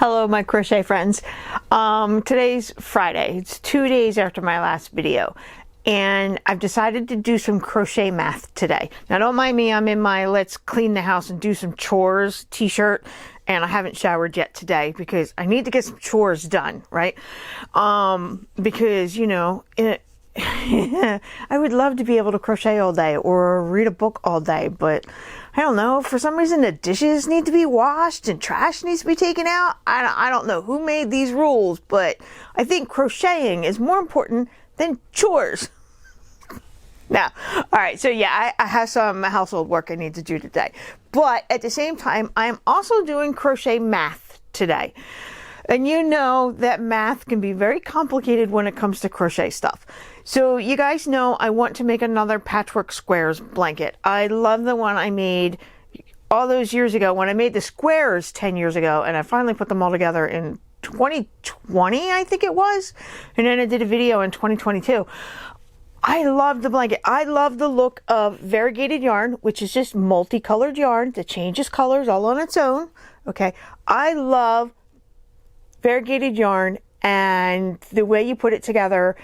Hello, my crochet friends. Today's Friday. It's 2 days after my last video, and I've decided to do some crochet math today. Now, don't mind me. I'm in my let's clean the house and do some chores t-shirt, and I haven't showered yet today because I need to get some chores done, right? Because, you know, I would love to be able to crochet all day or read a book all day, but I don't know, for some reason the dishes need to be washed and trash needs to be taken out. I don't know who made these rules, but I think crocheting is more important than chores. Now, all right, so yeah, I have some household work I need to do today, but at the same time, I'm also doing crochet math today. And you know that math can be very complicated when it comes to crochet stuff. So you guys know I want to make another patchwork squares blanket. I love the one I made all those years ago when I made the squares 10 years ago, and I finally put them all together in 2020, I think it was. And then I did a video in 2022. I love the blanket. I love the look of variegated yarn, which is just multicolored yarn that changes colors all on its own. Okay. I love variegated yarn and the way you put it together,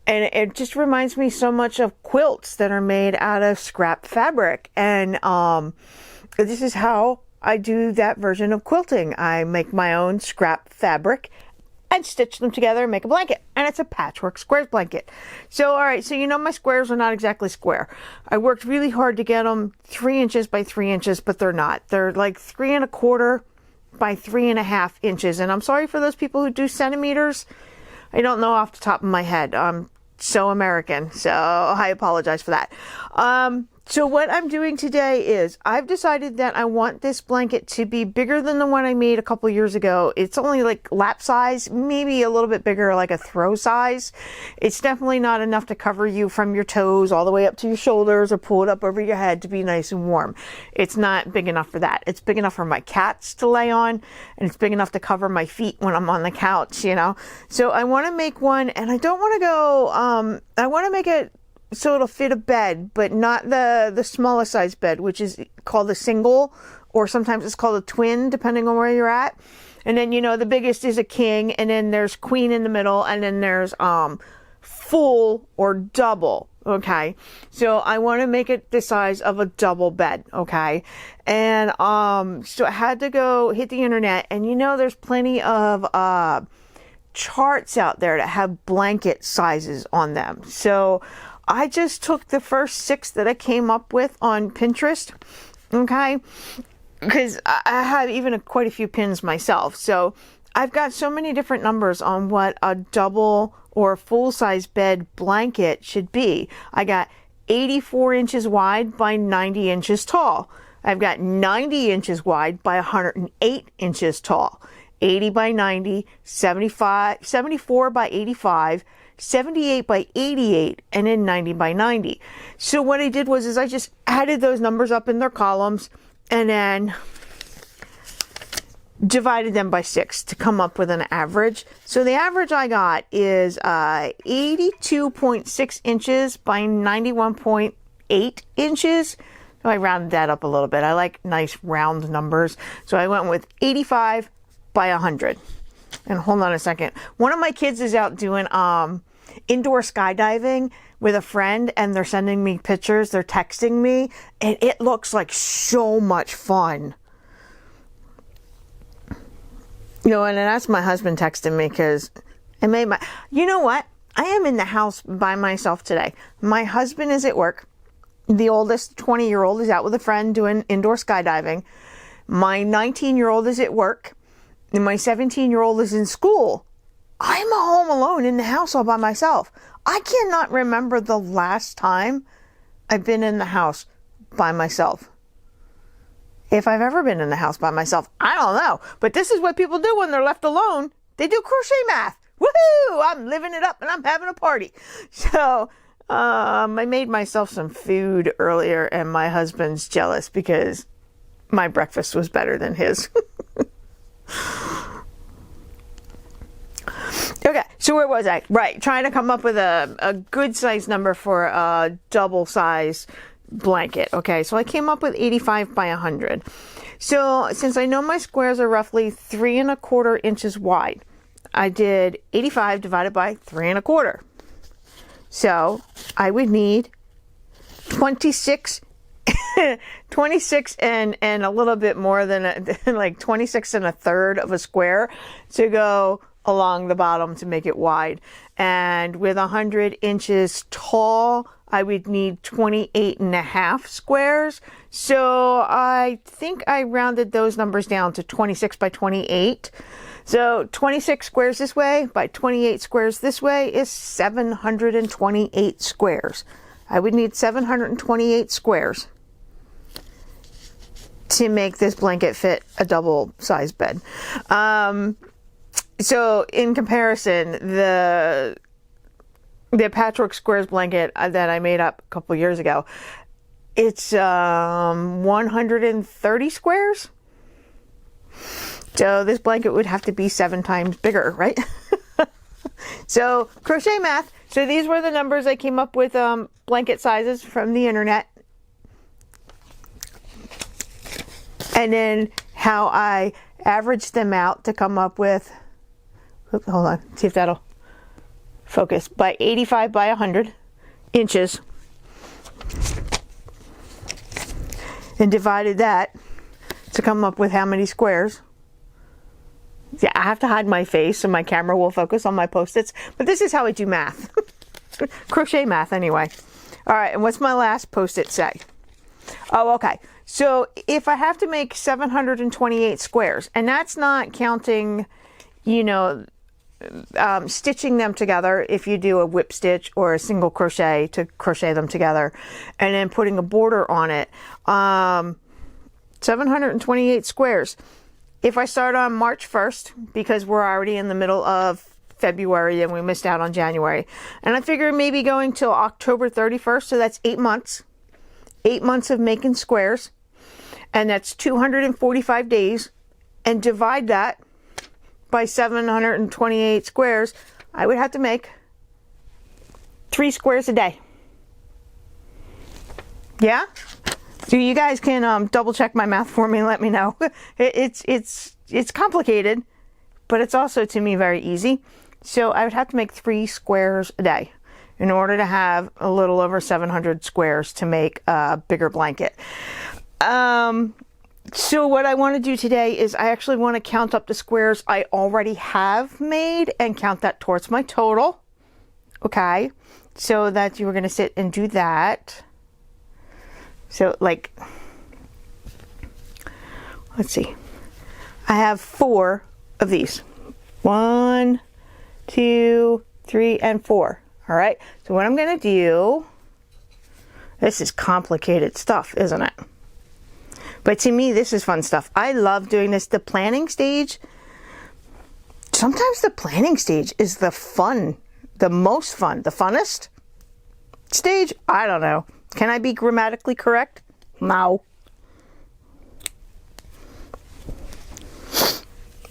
and it just reminds me so much of quilts that are made out of scrap fabric. And this is how I do that version of quilting. I make my own scrap fabric and stitch them together and make a blanket, and it's a patchwork squares blanket. So all right, so you know my squares are not exactly square. I worked really hard to get them 3 inches by 3 inches, but they're not. They're like 3 1/4 by 3 1/2 inches. And I'm sorry for those people who do centimeters. I don't know off the top of my head. I'm so American, so I apologize for that. So what I'm doing today is I've decided that I want this blanket to be bigger than the one I made a couple years ago. It's only like lap size, maybe a little bit bigger, like a throw size. It's definitely not enough to cover you from your toes all the way up to your shoulders or pull it up over your head to be nice and warm. It's not big enough for that. It's big enough for my cats to lay on, and it's big enough to cover my feet when I'm on the couch, you know. So I want to make one, and I don't want to go, I want to make it so it'll fit a bed, but not the smallest size bed, which is called a single, or sometimes it's called a twin, depending on where you're at. And then, you know, the biggest is a king, and then there's queen in the middle, and then there's full or double. Okay, so I want to make it the size of a double bed. Okay, and so I had to go hit the internet, and you know, there's plenty of charts out there that have blanket sizes on them. So I just took the first 6 that I came up with on Pinterest, okay, because I have even quite a few pins myself. So I've got so many different numbers on what a double or full-size bed blanket should be. I got 84 inches wide by 90 inches tall. I've got 90 inches wide by 108 inches tall. 80 by 90, 74 by 85, 78 by 88, and then 90 by 90. So what I did was I just added those numbers up in their columns and then divided them by 6 to come up with an average. So the average I got is 82.6 inches by 91.8 inches. So I rounded that up a little bit. I like nice round numbers. So I went with 85 by 100. And hold on a second. One of my kids is out doing indoor skydiving with a friend, and they're sending me pictures. They're texting me, and it looks like so much fun. You know, and that's my husband texting me because it made my... You know what? I am in the house by myself today. My husband is at work. The oldest 20-year-old is out with a friend doing indoor skydiving. My 19-year-old is at work. And my 17-year-old is in school. I'm home alone in the house all by myself. I cannot remember the last time I've been in the house by myself. If I've ever been in the house by myself, I don't know. But this is what people do when they're left alone. They do crochet math. Woohoo! I'm living it up and I'm having a party. So I made myself some food earlier, and my husband's jealous because my breakfast was better than his. Okay, so where was I? Right, trying to come up with a good size number for a double size blanket. Okay, so I came up with 85 by 100. So since I know my squares are roughly 3 1/4 inches wide, I did 85 divided by 3 1/4. So I would need 26 and a little bit more than like 26 1/3 of a square to go along the bottom to make it wide. And with 100 inches tall, I would need 28 1/2 squares. So I think I rounded those numbers down to 26 by 28. So 26 squares this way by 28 squares this way is 728 squares. I would need 728 squares to make this blanket fit a double size bed. So in comparison, the patchwork squares blanket that I made up a couple years ago, it's 130 squares. So this blanket would have to be 7 times bigger, right? So crochet math. So these were the numbers I came up with, blanket sizes from the internet. And then how I averaged them out to come up with, hold on, see if that'll focus, by 85 by 100 inches. And divided that to come up with how many squares. Yeah, I have to hide my face so my camera will focus on my Post-its. But this is how I do math. Crochet math, anyway. All right, and what's my last Post-it say? Oh, okay. So if I have to make 728 squares, and that's not counting, you know, stitching them together if you do a whip stitch or a single crochet to crochet them together, and then putting a border on it, 728 squares. If I start on March 1st, because we're already in the middle of February and we missed out on January, and I figure maybe going till October 31st, so that's 8 months. 8 months of making squares, and that's 245 days, and divide that by 728 squares, I would have to make 3 squares a day. Yeah? So you guys can double check my math for me and let me know. It's complicated, but it's also, to me, very easy. So I would have to make 3 squares a day in order to have a little over 700 squares to make a bigger blanket. So what I want to do today is I actually want to count up the squares I already have made and count that towards my total. Okay, so that you were going to sit and do that. So like, let's see, I have 4 of these. 1, 2, 3, and 4. All right, so what I'm going to do, this is complicated stuff, isn't it? But to me, this is fun stuff. I love doing this. The planning stage, sometimes the planning stage is the fun, the most fun, the funnest stage. I don't know. Can I be grammatically correct? No.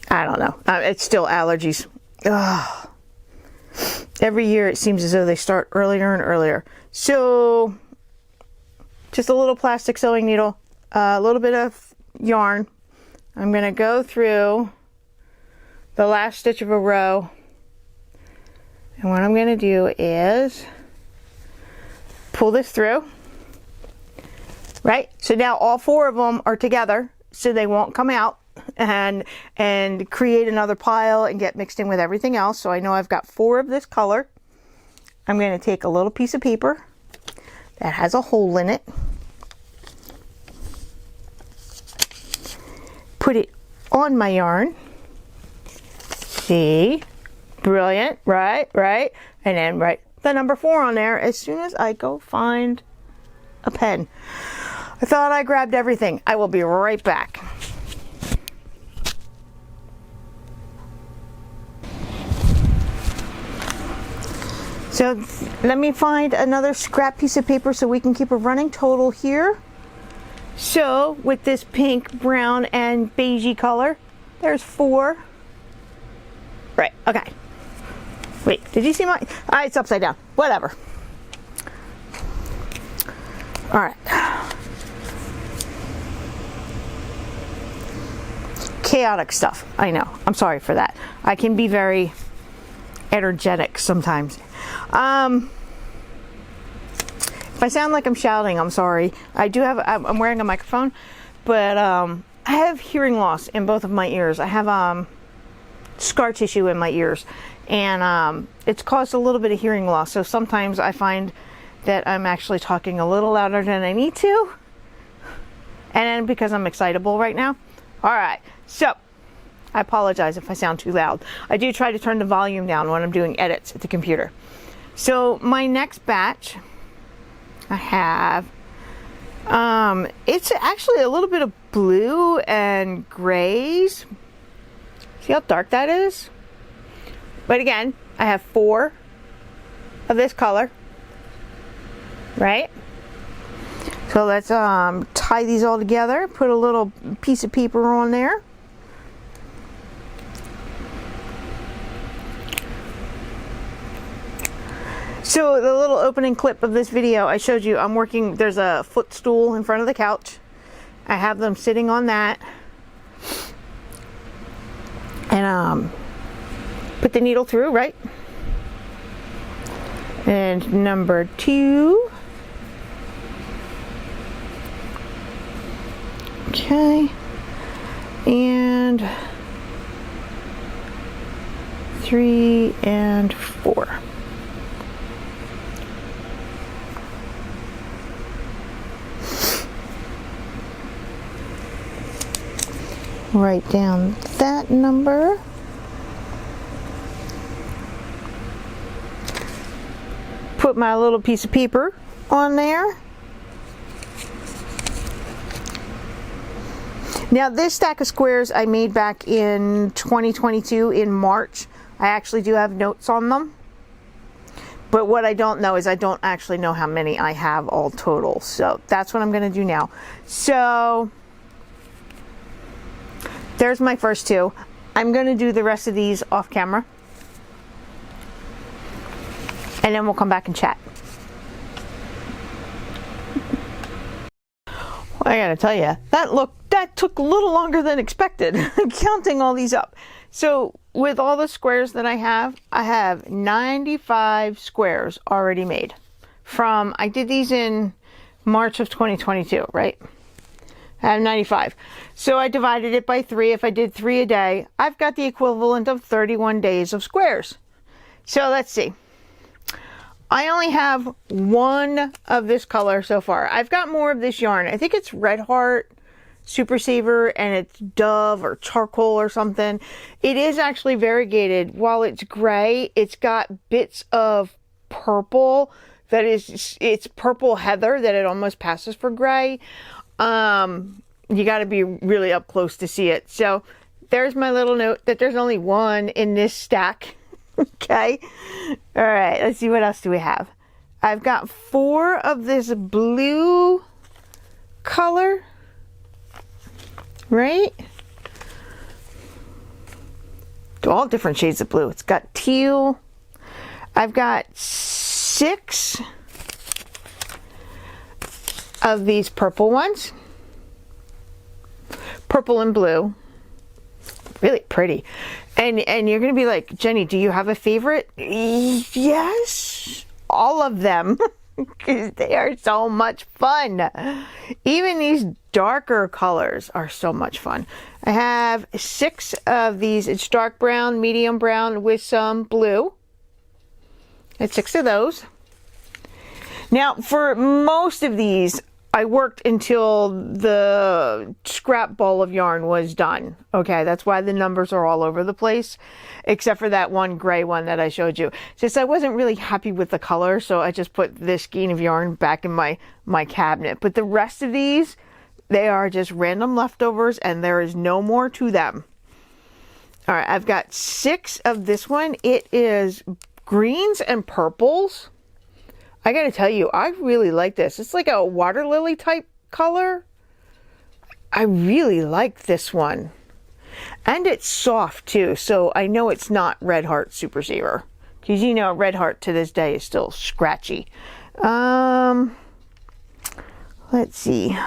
I don't know. It's still allergies. Ugh. Every year it seems as though they start earlier and earlier. So just a little plastic sewing needle, a little bit of yarn. I'm going to go through the last stitch of a row, and what I'm going to do is pull this through, right? So now all 4 of them are together, so they won't come out and create another pile and get mixed in with everything else. So I know I've got 4 of this color. I'm going to take a little piece of paper that has a hole in it, put it on my yarn. See? Brilliant, right? And then write the number 4 on there as soon as I go find a pen. I thought I grabbed everything. I will be right back. So let me find another scrap piece of paper so we can keep a running total here. So with this pink, brown, and beigey color, there's 4. Right, okay. Wait, did you see my... it's upside down. Whatever. All right. chaotic stuff. I know. I'm sorry for that. I can be very energetic sometimes. If I sound like I'm shouting, I'm sorry. I'm wearing a microphone, but I have hearing loss in both of my ears. I have scar tissue in my ears, and it's caused a little bit of hearing loss. So sometimes I find that I'm actually talking a little louder than I need to, and because I'm excitable right now. All right, so I apologize if I sound too loud. I do try to turn the volume down when I'm doing edits at the computer. So my next batch, I have, it's actually a little bit of blue and grays. See how dark that is? But again, I have 4 of this color, right? So let's tie these all together, put a little piece of paper on there. So the little opening clip of this video, I showed you I'm working, there's a footstool in front of the couch. I have them sitting on that. And put the needle through, right? And number 2. Okay. And 3 and 4. Write down that number. Put my little piece of paper on there. Now this stack of squares I made back in 2022 in March. I actually do have notes on them. But what I don't know is I don't actually know how many I have all total. So that's what I'm going to do now. So there's my first 2. I'm going to do the rest of these off camera. And then we'll come back and chat. I gotta tell you, that took a little longer than expected, counting all these up. So with all the squares that I have 95 squares already made. I did these in March of 2022, right? I have 95. So I divided it by 3. If I did 3 a day, I've got the equivalent of 31 days of squares. So let's see. I only have 1 of this color so far. I've got more of this yarn. I think it's Red Heart Super Saver, and it's Dove or charcoal or something. It is actually variegated. While it's gray, it's got bits of purple it's purple heather that it almost passes for gray. You got to be really up close to see it. So there's my little note that there's only 1 in this stack. Okay. All right. Let's see, what else do we have? I've got 4 of this blue color, right? All different shades of blue. It's got teal. I've got 6 of these purple ones. Purple and blue. Really pretty. And you're going to be like, Jenny, do you have a favorite? Yes. All of them. Because they are so much fun. Even these darker colors are so much fun. I have 6 of these. It's dark brown, medium brown with some blue. It's 6 of those. Now, for most of these, I worked until the scrap ball of yarn was done. Okay, that's why the numbers are all over the place, except for that one gray one that I showed you. Just I wasn't really happy with the color, so I just put this skein of yarn back in my cabinet. But the rest of these, they are just random leftovers, and there is no more to them. All right, I've got 6 of this one. It is greens and purples. I gotta tell you, I really like this. It's like a water lily type color. I really like this one. And it's soft too, so I know it's not Red Heart Super Saver. Because you know, Red Heart to this day is still scratchy. Let's see.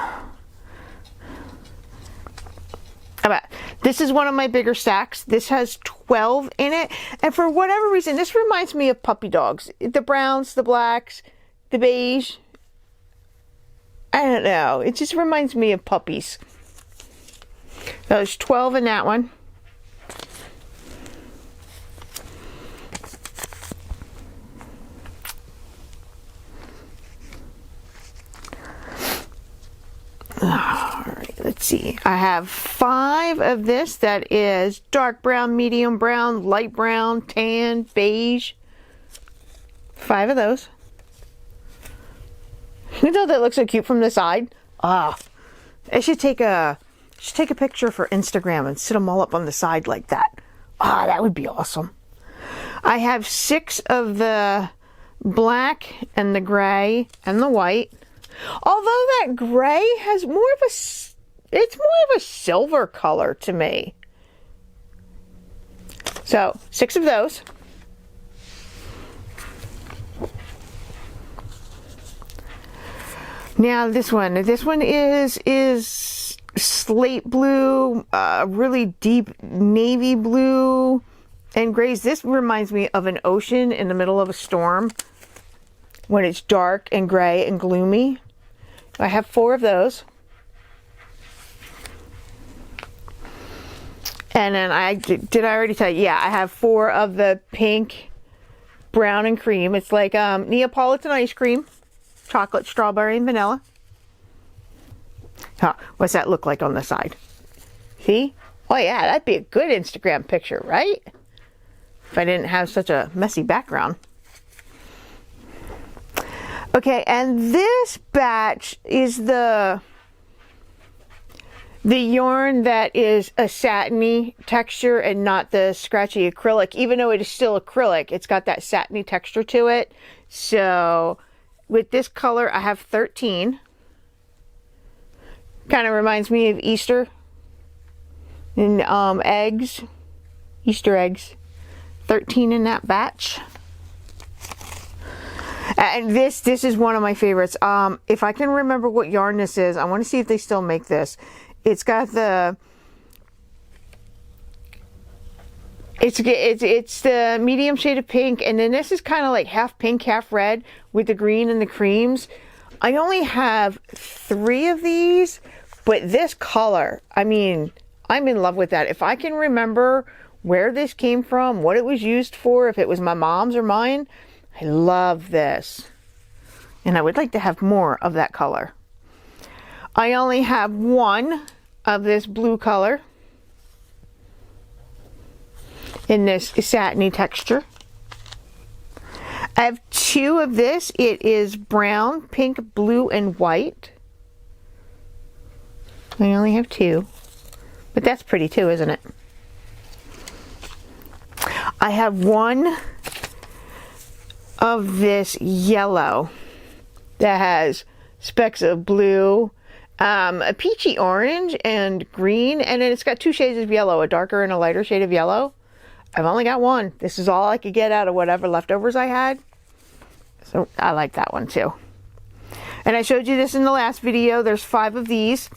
This is one of my bigger stacks. This has 12 in it. And for whatever reason, this reminds me of puppy dogs. The browns, the blacks, the beige. I don't know. It just reminds me of puppies. There's 12 in that one. Alright, let's see. I have 5 of this that is dark brown, medium brown, light brown, tan, beige. 5 of those. You know that looks so cute from the side? I should take a picture for Instagram and sit them all up on the side like that. That would be awesome. I have 6 of the black and the gray and the white. Although that gray has more of a silver color to me. So 6 of those. Now this one is slate blue, really deep navy blue and grays. This reminds me of an ocean in the middle of a storm when it's dark and gray and gloomy. I have 4 of those. And then did I already tell you? Yeah, I have 4 of the pink, brown, and cream. It's like Neapolitan ice cream, chocolate, strawberry, and vanilla. What's that look like on the side? See? Oh yeah, that'd be a good Instagram picture, right? If I didn't have such a messy background. Okay, and this batch is the yarn that is a satiny texture and not the scratchy acrylic. Even though it is still acrylic, it's got that satiny texture to it. So with this color, I have 13. Kind of reminds me of Easter and eggs, Easter eggs. 13 in that batch. And this is one of my favorites. If I can remember what yarn this is, I want to see if they still make this. It's got it's the medium shade of pink, and then this is kind of like half pink, half red with the green and the creams. I only have 3 of these, but this color, I mean, I'm in love with that. If I can remember where this came from, what it was used for, if it was my mom's or mine, I love this. And I would like to have more of that color. I only have 1 of this blue color in this satiny texture. I have 2 of this. It is brown, pink, blue, and white. I only have 2. But that's pretty too, isn't it? I have 1 of this yellow that has specks of blue, a peachy orange and green, and then it's got 2 shades of yellow, a darker and a lighter shade of yellow. I've only got 1. This is all I could get out of whatever leftovers I had. So I like that one too. And I showed you this in the last video. There's 5 of these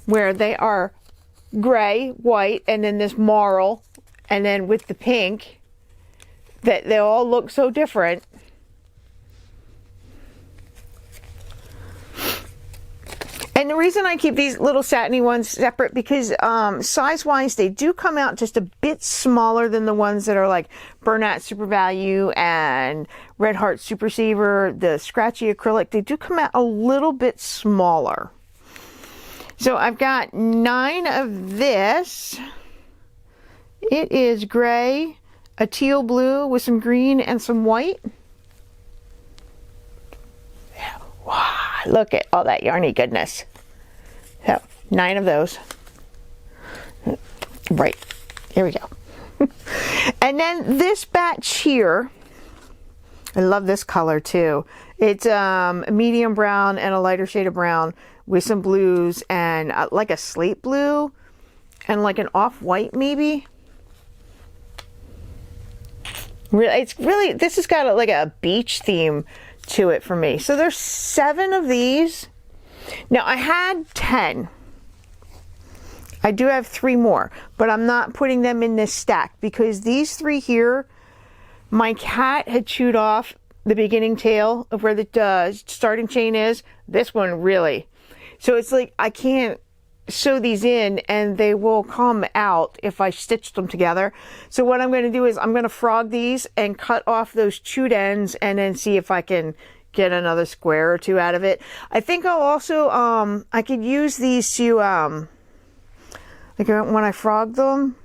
where they are gray, white, and then this marl, and then with the pink, that they all look so different. And the reason I keep these little satiny ones separate, because size-wise, they do come out just a bit smaller than the ones that are like Bernat Super Value and Red Heart Super Saver, the scratchy acrylic. They do come out a little bit smaller. So I've got 9 of this. It is gray, a teal blue with some green and some white. Wow, look at all that yarny goodness. So 9 of those. Right, here we go. And then this batch here, I love this color too. It's a medium brown and a lighter shade of brown with some blues and like a slate blue and like an off-white maybe. It's really, this has got like a beach theme to it for me. So there's 7 of these. Now I had 10. I do have 3 more, but I'm not putting them in this stack because these 3 here, my cat had chewed off the beginning tail of where the starting chain is. This one really. So it's like I can't sew these in and they will come out if I stitch them together. So what I'm going to do is I'm going to frog these and cut off those chewed ends and then see if I can get another square or 2 out of it. I think I'll also, I could use these to, like when I frog them,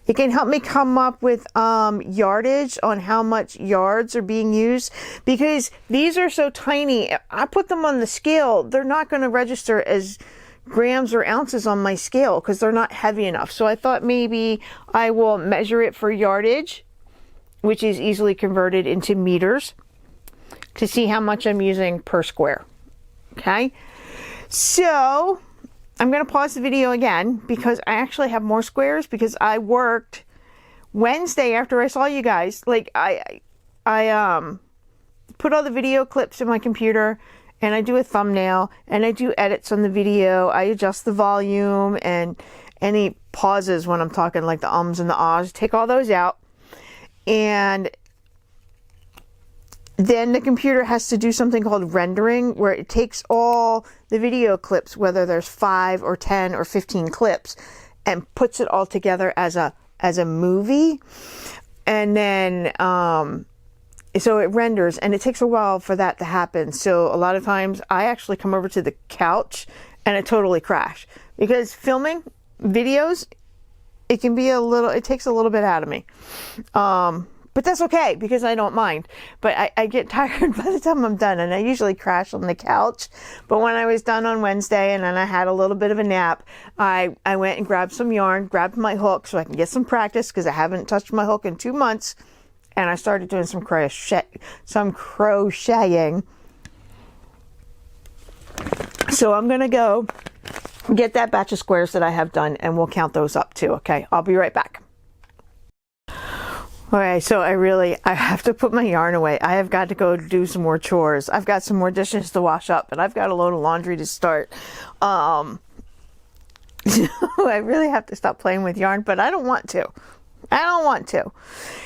it can help me come up with yardage on how much yards are being used, because these are so tiny. I put them on the scale, they're not going to register as grams or ounces on my scale because they're not heavy enough. So I thought maybe I will measure it for yardage, which is easily converted into meters, to see how much I'm using per square. Okay, so I'm going to pause the video again because I actually have more squares, because I worked Wednesday after I saw you guys. Like I put all the video clips in my computer and I do a thumbnail and I do edits on the video. I adjust the volume and any pauses when I'm talking, like the ums and the ahs, take all those out. And then the computer has to do something called rendering, where it takes all the video clips, whether there's 5 or 10 or 15 clips, and puts it all together as a movie. And then so it renders, and it takes a while for that to happen. So a lot of times I actually come over to the couch and it totally crashed, because filming videos, it takes a little bit out of me. But that's okay, because I don't mind. But I get tired by the time I'm done, and I usually crash on the couch. But when I was done on Wednesday and then I had a little bit of a nap, I went and grabbed some yarn, grabbed my hook so I can get some practice, because I haven't touched my hook in 2 months. And I started doing some crocheting. So I'm going to go get that batch of squares that I have done, and we'll count those up too. Okay, I'll be right back. Okay, so I have to put my yarn away. I have got to go do some more chores. I've got some more dishes to wash up, and I've got a load of laundry to start. I really have to stop playing with yarn, but I don't want to.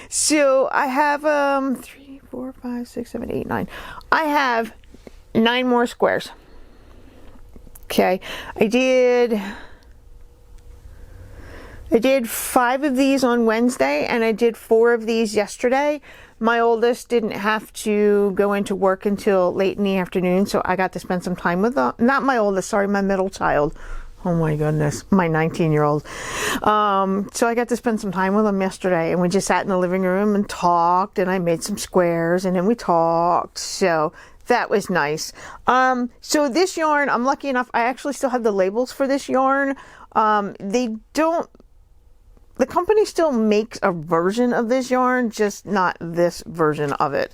So I have 3, 4, 5, 6, 7, 8, 9. I have 9 more squares. Okay, I did 5 of these on Wednesday, and I did 4 of these yesterday. My oldest didn't have to go into work until late in the afternoon, so I got to spend some time with them. Not my oldest, sorry, my middle child. Oh my goodness, my 19-year-old. So I got to spend some time with them yesterday, and we just sat in the living room and talked, and I made some squares, and then we talked. So that was nice. So this yarn, I'm lucky enough, I actually still have the labels for this yarn. The company still makes a version of this yarn, just not this version of it.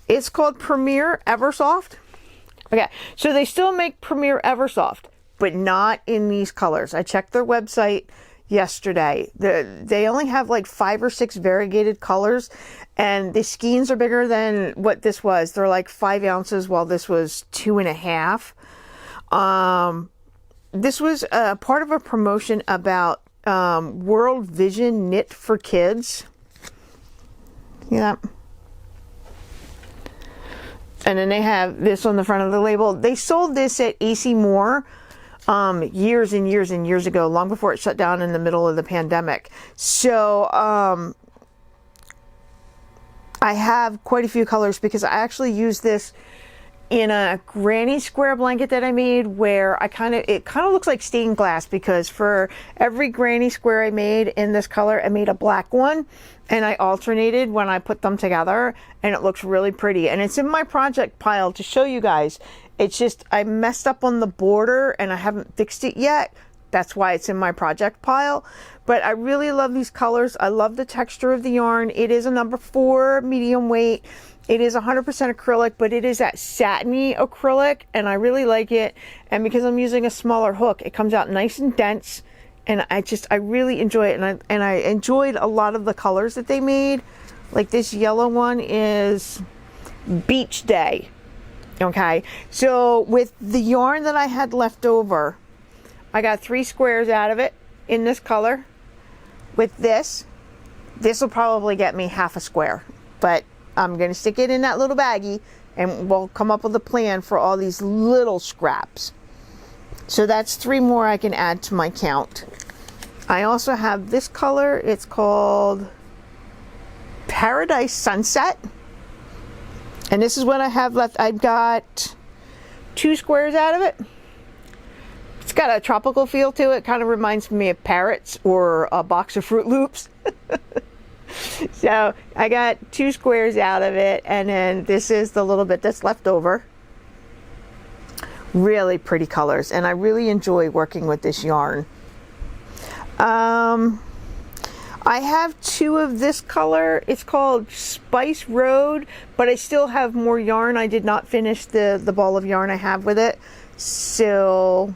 It's called Premier Eversoft. Okay, so they still make Premier Eversoft, but not in these colors. I checked their website yesterday. They only have like 5 or 6 variegated colors, and the skeins are bigger than what this was. They're like 5 ounces, while this was 2.5. This was part of a promotion about World Vision Knit for Kids. Yeah. And then they have this on the front of the label. They sold this at AC Moore years and years and years ago, long before it shut down in the middle of the pandemic. So I have quite a few colors, because I actually use this in a granny square blanket that I made, where it kind of looks like stained glass, because for every granny square I made in this color, I made a black one, and I alternated when I put them together, and it looks really pretty. And it's in my project pile to show you guys. It's just I messed up on the border and I haven't fixed it yet. That's why it's in my project pile. But I really love these colors. I love the texture of the yarn. It is a number 4 medium weight. It is 100% acrylic, but it is that satiny acrylic, and I really like it. And because I'm using a smaller hook, it comes out nice and dense, and I really enjoy it. And I enjoyed a lot of the colors that they made. Like this yellow one is Beach Day. Okay, so with the yarn that I had left over, I got 3 squares out of it in this color. With this will probably get me half a square, but I'm going to stick it in that little baggie and we'll come up with a plan for all these little scraps. So that's 3 more I can add to my count. I also have this color. It's called Paradise Sunset. And this is what I have left. I've got 2 squares out of it. It's got a tropical feel to it. Kind of reminds me of parrots or a box of Fruit Loops. So I got 2 squares out of it, and then this is the little bit that's left over. Really pretty colors, and I really enjoy working with this yarn. I have 2 of this color. It's called Spice Road, but I still have more yarn. I did not finish the ball of yarn I have with it. So,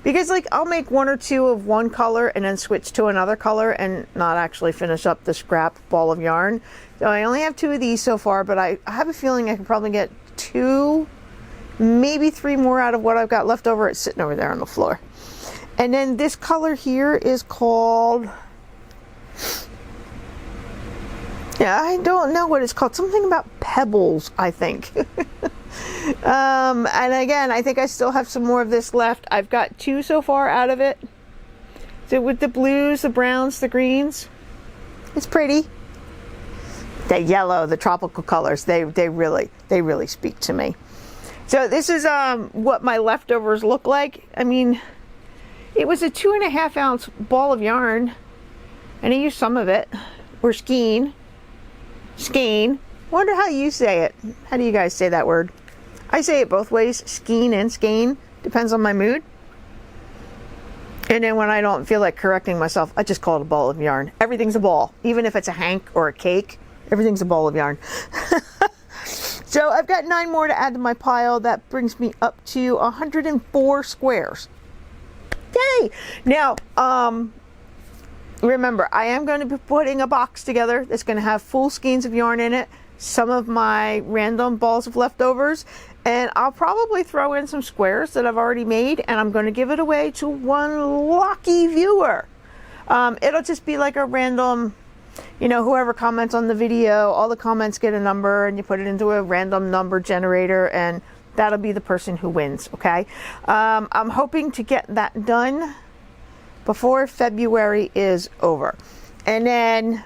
because like I'll make 1 or 2 of one color and then switch to another color and not actually finish up the scrap ball of yarn. So I only have 2 of these so far, but I have a feeling I can probably get 2, maybe 3 more out of what I've got left over. It's sitting over there on the floor. And then this color here is called, yeah, I don't know what it's called. Something about pebbles, I think. And again, I think I still have some more of this left. I've got 2 so far out of it. So with the blues, the browns, the greens, it's pretty. The yellow, the tropical colors, they really speak to me. So this is what my leftovers look like. I mean, it was a 2.5 ounce ball of yarn, and I used some of it. Or skein. Wonder how you say it. How do you guys say that word? I say it both ways, skein and skein. Depends on my mood. And then when I don't feel like correcting myself, I just call it a ball of yarn. Everything's a ball. Even if it's a hank or a cake, everything's a ball of yarn. So I've got 9 more to add to my pile. That brings me up to 104 squares. Yay! Now, remember, I am going to be putting a box together that's going to have full skeins of yarn in it, some of my random balls of leftovers, and I'll probably throw in some squares that I've already made, and I'm going to give it away to one lucky viewer. It'll just be like a random, you know, whoever comments on the video, all the comments get a number, and you put it into a random number generator, and that'll be the person who wins, okay? I'm hoping to get that done before February is over. And then,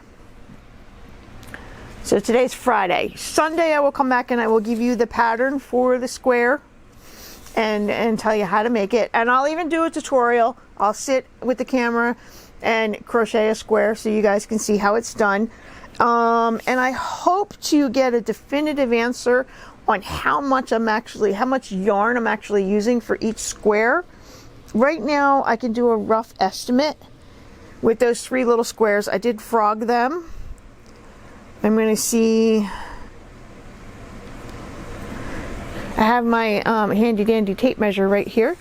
so today's Friday. Sunday I will come back and I will give you the pattern for the square and tell you how to make it. And I'll even do a tutorial. I'll sit with the camera and crochet a square so you guys can see how it's done. And I hope to get a definitive answer on how much yarn I'm actually using for each square. Right now I can do a rough estimate with those 3 little squares. I did frog them. I'm going to see, I have my handy dandy tape measure right here.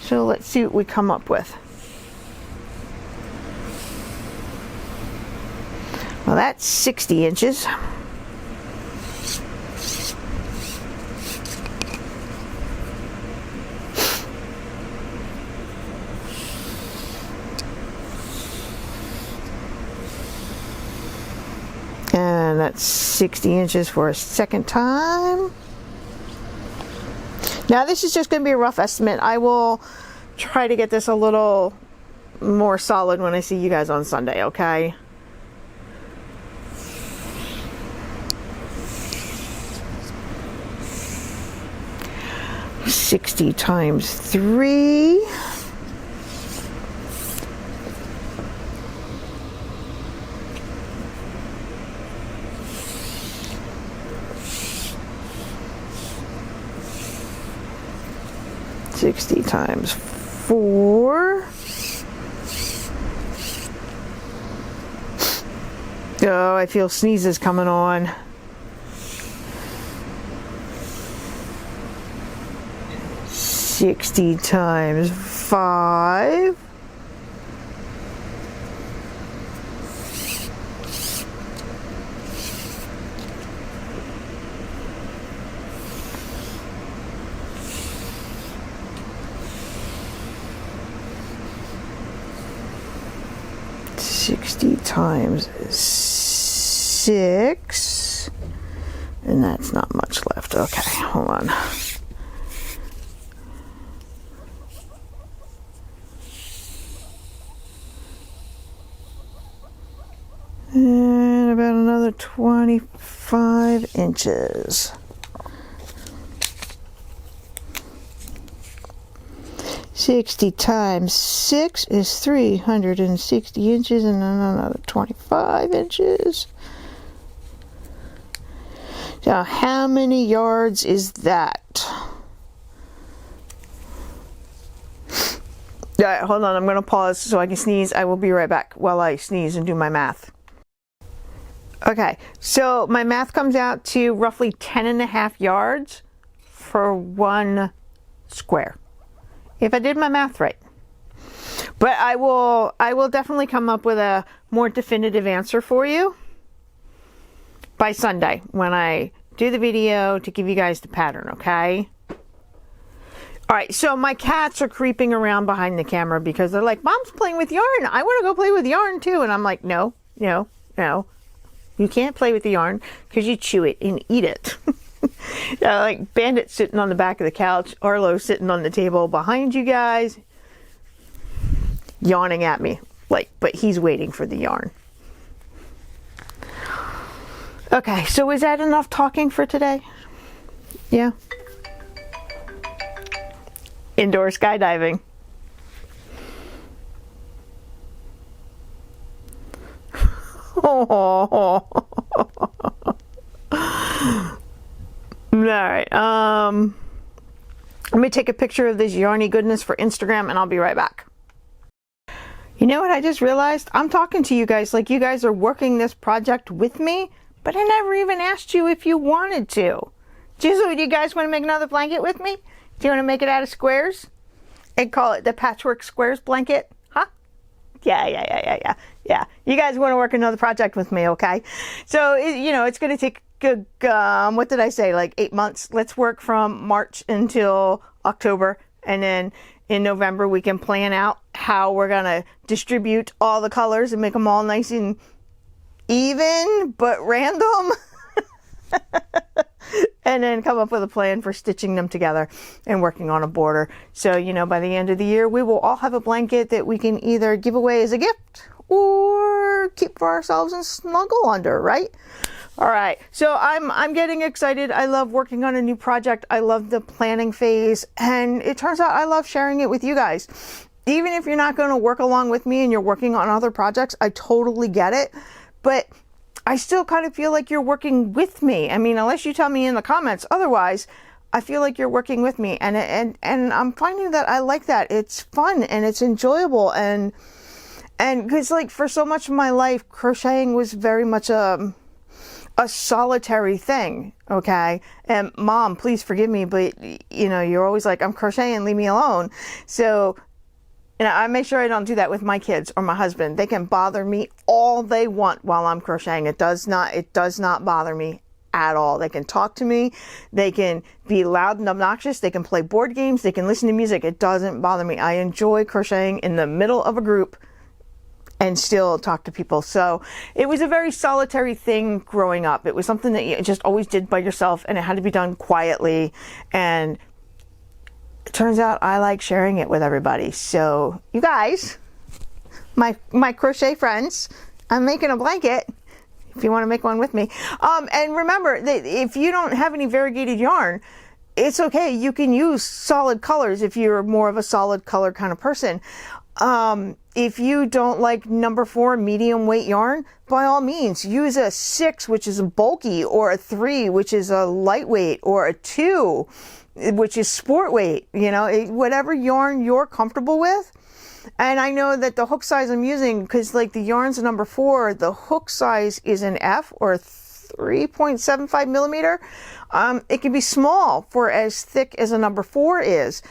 So let's see what we come up with. Well, that's 60 inches. And that's 60 inches for a second time. Now this is just going to be a rough estimate. I will try to get this a little more solid when I see you guys on Sunday, okay? $60 times 3. $60 times 4. Oh, I feel sneezes coming on. $60 times 5. 60 times 6, and that's not much left. Okay, hold on. And about another 25 inches. Sixty times 6 is 360 inches, and then another 25 inches. Now, how many yards is that? All right, hold on. I'm going to pause so I can sneeze. I will be right back while I sneeze and do my math. Okay, so my math comes out to roughly 10.5 yards for 1 square, if I did my math right. But I will definitely come up with a more definitive answer for you by Sunday when I do the video to give you guys the pattern, okay? All right, so my cats are creeping around behind the camera because they're like, Mom's playing with yarn. I want to go play with yarn too. And I'm like, no. You can't play with the yarn because you chew it and eat it. Like Bandit sitting on the back of the couch, Arlo sitting on the table behind you guys, yawning at me. But he's waiting for the yarn. Okay, so is that enough talking for today? Yeah. Indoor skydiving. Oh. All right. Let me take a picture of this yarny goodness for Instagram, and I'll be right back. You know what I just realized? I'm talking to you guys like you guys are working this project with me, but I never even asked you if you wanted to. Do you guys want to make another blanket with me? Do you want to make it out of squares and call it the Patchwork Squares blanket? Huh? Yeah. You guys want to work another project with me, okay? So, it's going to take, what did I say, like 8 months. Let's work from March until October, and then in November we can plan out how we're going to distribute all the colors and make them all nice and even, but random. And then come up with a plan for stitching them together and working on a border. So, by the end of the year, we will all have a blanket that we can either give away as a gift or keep for ourselves and snuggle under, right? All right. So I'm getting excited. I love working on a new project. I love the planning phase. And it turns out I love sharing it with you guys. Even if you're not going to work along with me and you're working on other projects, I totally get it. But I still kind of feel like you're working with me. I mean, unless you tell me in the comments otherwise, I feel like you're working with me. And I'm finding that I like that. It's fun and it's enjoyable. And because like for so much of my life, crocheting was very much a solitary thing. Okay. And Mom, please forgive me, but you're always like, I'm crocheting, leave me alone. So I make sure I don't do that with my kids or my husband. They can bother me all they want while I'm crocheting. It does not bother me at all. They can talk to me. They can be loud and obnoxious. They can play board games. They can listen to music. It doesn't bother me. I enjoy crocheting in the middle of a group and still talk to people. So it was a very solitary thing growing up. It was something that you just always did by yourself, and it had to be done quietly. And it turns out I like sharing it with everybody. So you guys, my crochet friends, I'm making a blanket if you want to make one with me. And remember that if you don't have any variegated yarn, it's okay. You can use solid colors if you're more of a solid color kind of person. If you don't like number 4 medium weight yarn, by all means use a 6, which is a bulky, or a 3, which is a lightweight, or a 2, which is sport weight, whatever yarn you're comfortable with. And I know that the hook size I'm using, because like the yarn's a number 4, the hook size is an F or 3.75 millimeter. It can be small for as thick as a number 4 is.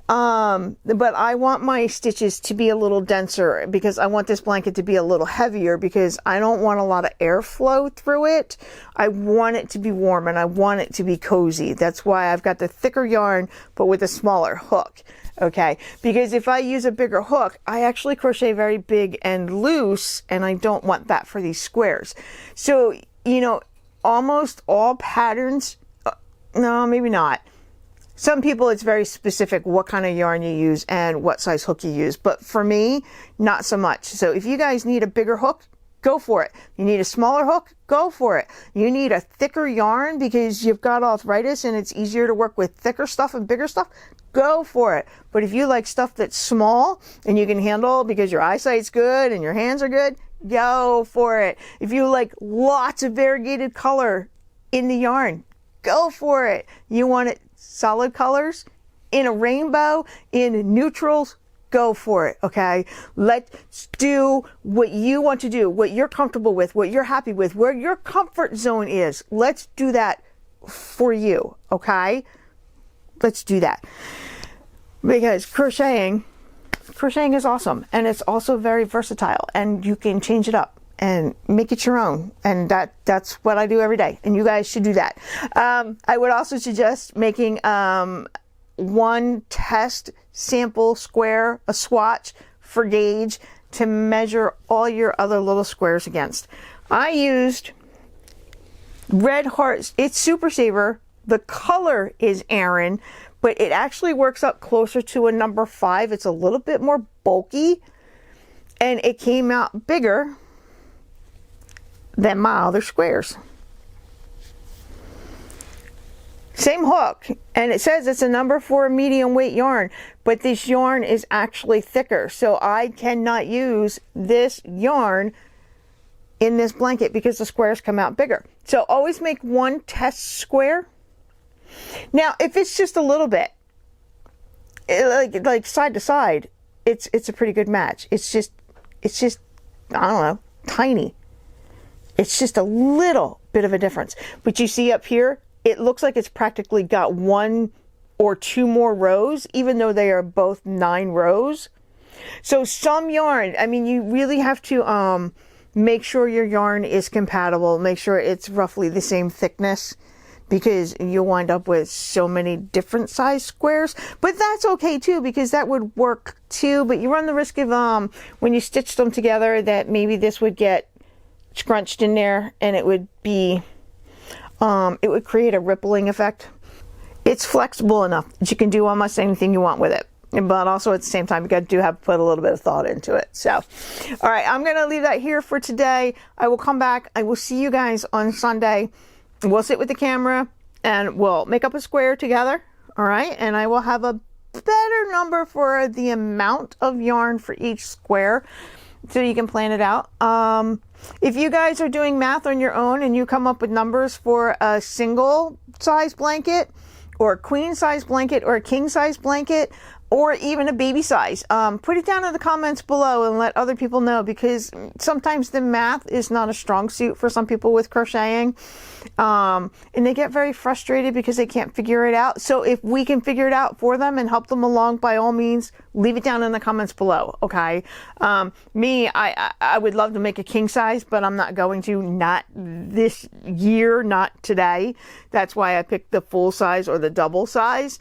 But I want my stitches to be a little denser because I want this blanket to be a little heavier because I don't want a lot of airflow through it. I want it to be warm and I want it to be cozy. That's why I've got the thicker yarn, but with a smaller hook. okay? Because if I use a bigger hook, I actually crochet very big and loose, and I don't want that for these squares. So, you know, almost all patterns, no, maybe not. Some people, it's very specific what kind of yarn you use and what size hook you use. But for me, not so much. So if you guys need a bigger hook, go for it. You need a smaller hook, go for it. You need a thicker yarn because you've got arthritis and it's easier to work with thicker stuff and bigger stuff, go for it. But if you like stuff that's small and you can handle because your eyesight's good and your hands are good, go for it. If you like lots of variegated color in the yarn, go for it. You want it solid colors, in a rainbow, in neutrals, go for it, okay? Let's do what you want to do, what you're comfortable with, what you're happy with, where your comfort zone is. Let's do that for you, okay? Let's do that. Because crocheting is awesome, and it's also very versatile, and you can change it up and make it your own, and that's what I do every day, and you guys should do that. I would also suggest making one test sample square, a swatch for gauge to measure all your other little squares against. I used Red Hearts. It's Super Saver. The color is Aran, but it actually works up closer to a number 5. It's a little bit more bulky, and it came out bigger than my other squares. Same hook, and it says it's a number 4 medium weight yarn, but this yarn is actually thicker, so I cannot use this yarn in this blanket because the squares come out bigger. So always make one test square. Now if it's just a little bit, like side to side, it's a pretty good match. It's just I don't know, tiny. It's just a little bit of a difference. But you see up here, it looks like it's practically got 1 or 2 more rows, even though they are both 9 rows. So some yarn, I mean, you really have to make sure your yarn is compatible. Make sure it's roughly the same thickness, because you'll wind up with so many different size squares. But that's okay too, because that would work too. But you run the risk of when you stitch them together that maybe this would get scrunched in there, and it would be it would create a rippling effect. It's flexible enough that you can do almost anything you want with it, but also at the same time you have to put a little bit of thought into it. So all right, I'm gonna leave that here for today. I will come back. I will see you guys on Sunday. We'll sit with the camera and we'll make up a square together. All right, and I will have a better number for the amount of yarn for each square, so you can plan it out. If you guys are doing math on your own and you come up with numbers for a single size blanket or a queen size blanket or a king size blanket or even a baby size, put it down in the comments below and let other people know, because sometimes the math is not a strong suit for some people with crocheting, and they get very frustrated because they can't figure it out. So if we can figure it out for them and help them along, by all means, leave it down in the comments below, okay? I would love to make a king size, but I'm not going to, not this year, not today. That's why I picked the full size or the double size,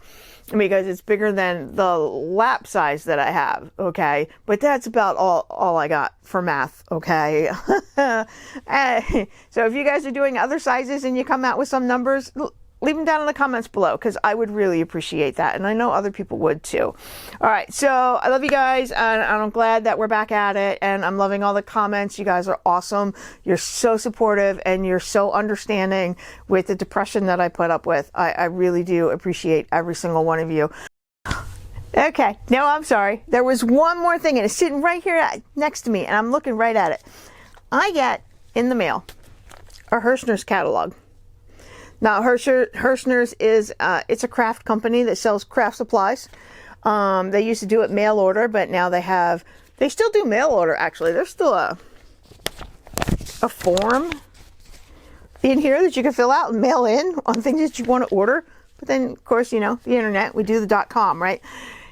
because it's bigger than the lap size that I have, okay? But that's about all I got for math, okay? So if you guys are doing other sizes and you come out with some numbers, leave them down in the comments below, because I would really appreciate that, and I know other people would too. All right, so I love you guys, and I'm glad that we're back at it, and I'm loving all the comments. You guys are awesome. You're so supportive, and you're so understanding with the depression that I put up with. I really do appreciate every single one of you. Okay, no, I'm sorry. There was one more thing, and it's sitting right here next to me, and I'm looking right at it. I get in the mail a Hirschner's catalog. Now, Hirschner's is it's a craft company that sells craft supplies. They used to do it mail order, but now they still do mail order, actually. There's still a form in here that you can fill out and mail in on things that you want to order. But then, of course, you know, the internet, we do the .com, right?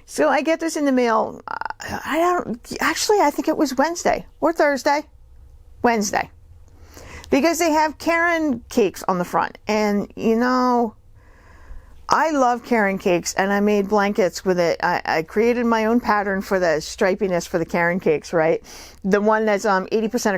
So I get this in the mail. I think it was Wednesday or Thursday. Wednesday. Because they have Karen cakes on the front. And, you know, I love Karen cakes, and I made blankets with it. I created my own pattern for the stripiness for the Karen cakes, right? The one that's 80%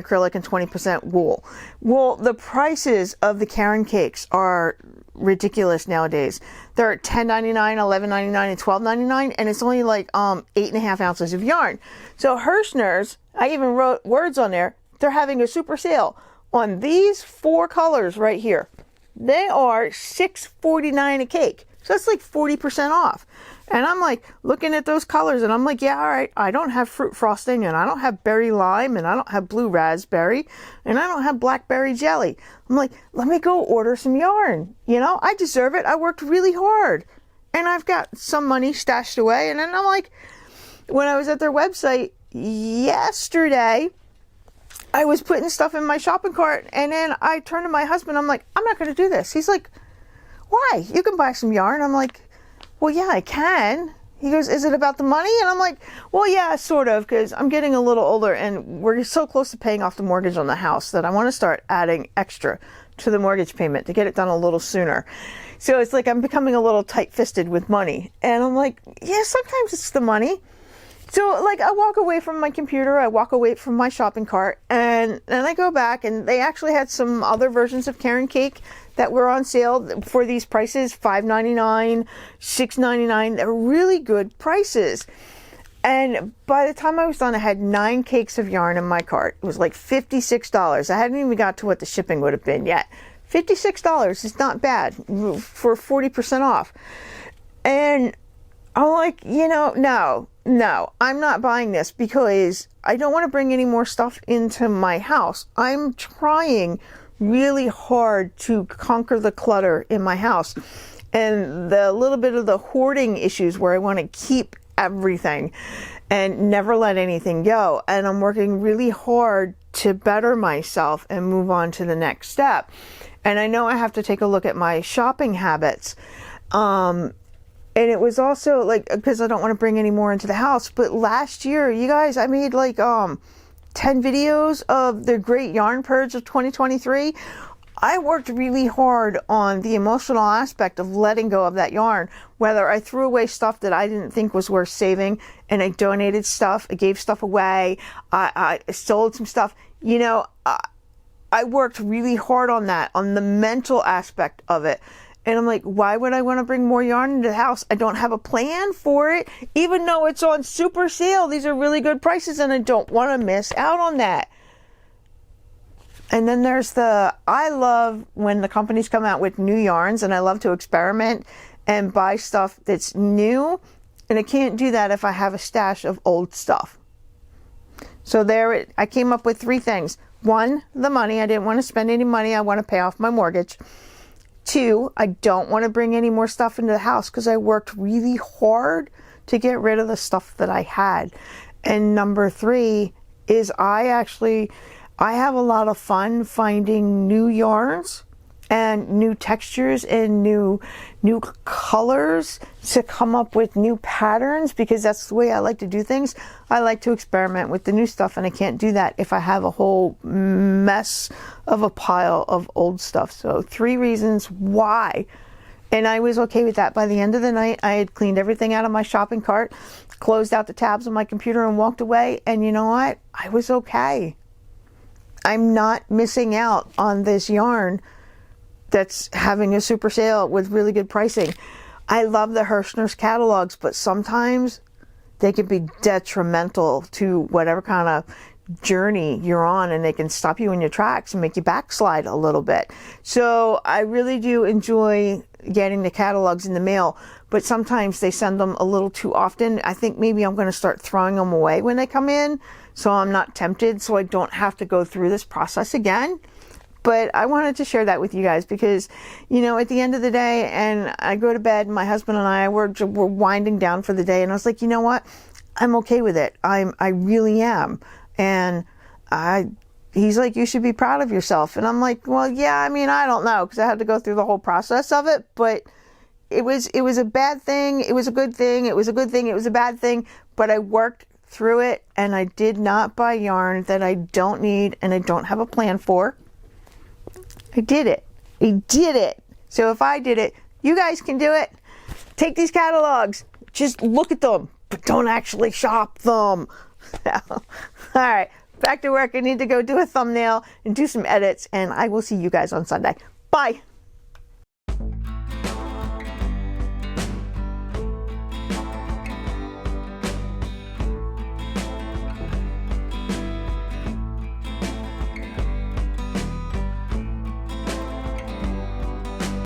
acrylic and 20% wool. Well, the prices of the Karen cakes are ridiculous nowadays. They're at $10.99, $11.99, and $12.99, and it's only like 8.5 ounces of yarn. So Hirschner's, I even wrote words on there, they're having a super sale on these 4 colors right here. They are $6.49 a cake. So that's like 40% off. And I'm like looking at those colors and I'm like, yeah, all right, I don't have fruit frosting and I don't have berry lime and I don't have blue raspberry and I don't have blackberry jelly. I'm like, let me go order some yarn. You know, I deserve it. I worked really hard and I've got some money stashed away. And then I'm like, when I was at their website yesterday, I was putting stuff in my shopping cart and then I turned to my husband. I'm like, I'm not going to do this. He's like, why? You can buy some yarn. I'm like, well, yeah, I can. He goes, is it about the money? And I'm like, well, yeah, sort of, because I'm getting a little older and we're so close to paying off the mortgage on the house that I want to start adding extra to the mortgage payment to get it done a little sooner. So it's like I'm becoming a little tight-fisted with money. And I'm like, yeah, sometimes it's the money. So like I walk away from my computer, I walk away from my shopping cart, and then I go back and they actually had some other versions of Karen cake that were on sale for these prices, $5.99, $6.99. They're really good prices. And by the time I was done, I had 9 cakes of yarn in my cart. It was like $56. I hadn't even got to what the shipping would have been yet. $56 is not bad for 40% off. And I'm like, you know, no, I'm not buying this because I don't want to bring any more stuff into my house. I'm trying really hard to conquer the clutter in my house and the little bit of the hoarding issues where I want to keep everything and never let anything go. And I'm working really hard to better myself and move on to the next step. And I know I have to take a look at my shopping habits. And it was also like, because I don't want to bring any more into the house. But last year, you guys, I made like 10 videos of the great yarn purge of 2023. I worked really hard on the emotional aspect of letting go of that yarn, whether I threw away stuff that I didn't think was worth saving and I donated stuff, I gave stuff away, I sold some stuff. You know, I worked really hard on that, on the mental aspect of it. And I'm like, why would I want to bring more yarn into the house? I don't have a plan for it, even though it's on super sale. These are really good prices and I don't want to miss out on that. And then there's I love when the companies come out with new yarns, and I love to experiment and buy stuff that's new. And I can't do that if I have a stash of old stuff. So I came up with 3 things. 1, the money. I didn't want to spend any money. I want to pay off my mortgage. 2, I don't want to bring any more stuff into the house because I worked really hard to get rid of the stuff that I had. And number 3 is I have a lot of fun finding new yarns and new textures and new colors to come up with new patterns, because that's the way I like to do things. I like to experiment with the new stuff, and I can't do that if I have a whole mess of a pile of old stuff. So 3 reasons why. And I was okay with that. By the end of the night, I had cleaned everything out of my shopping cart, closed out the tabs on my computer and walked away. And you know what? I was okay. I'm not missing out on this yarn that's having a super sale with really good pricing. I love the Hirschner's catalogs, but sometimes they can be detrimental to whatever kind of journey you're on, and they can stop you in your tracks and make you backslide a little bit. So I really do enjoy getting the catalogs in the mail, but sometimes they send them a little too often. I think maybe I'm going to start throwing them away when they come in, so I'm not tempted, so I don't have to go through this process again. But I wanted to share that with you guys because, you know, at the end of the day, and I go to bed, and my husband and I were winding down for the day, and I was like, you know what? I'm okay with it. I really am. And he's like, you should be proud of yourself. And I'm like, well, yeah, I mean, I don't know, because I had to go through the whole process of it. But it was a bad thing. It was a good thing. It was a good thing. It was a bad thing. But I worked through it, and I did not buy yarn that I don't need and I don't have a plan for. I did it. I did it. So if I did it, you guys can do it. take these catalogs, just look at them, but don't actually shop them. All right, back to work. I need to go do a thumbnail and do some edits, and I will see you guys on Sunday. Bye.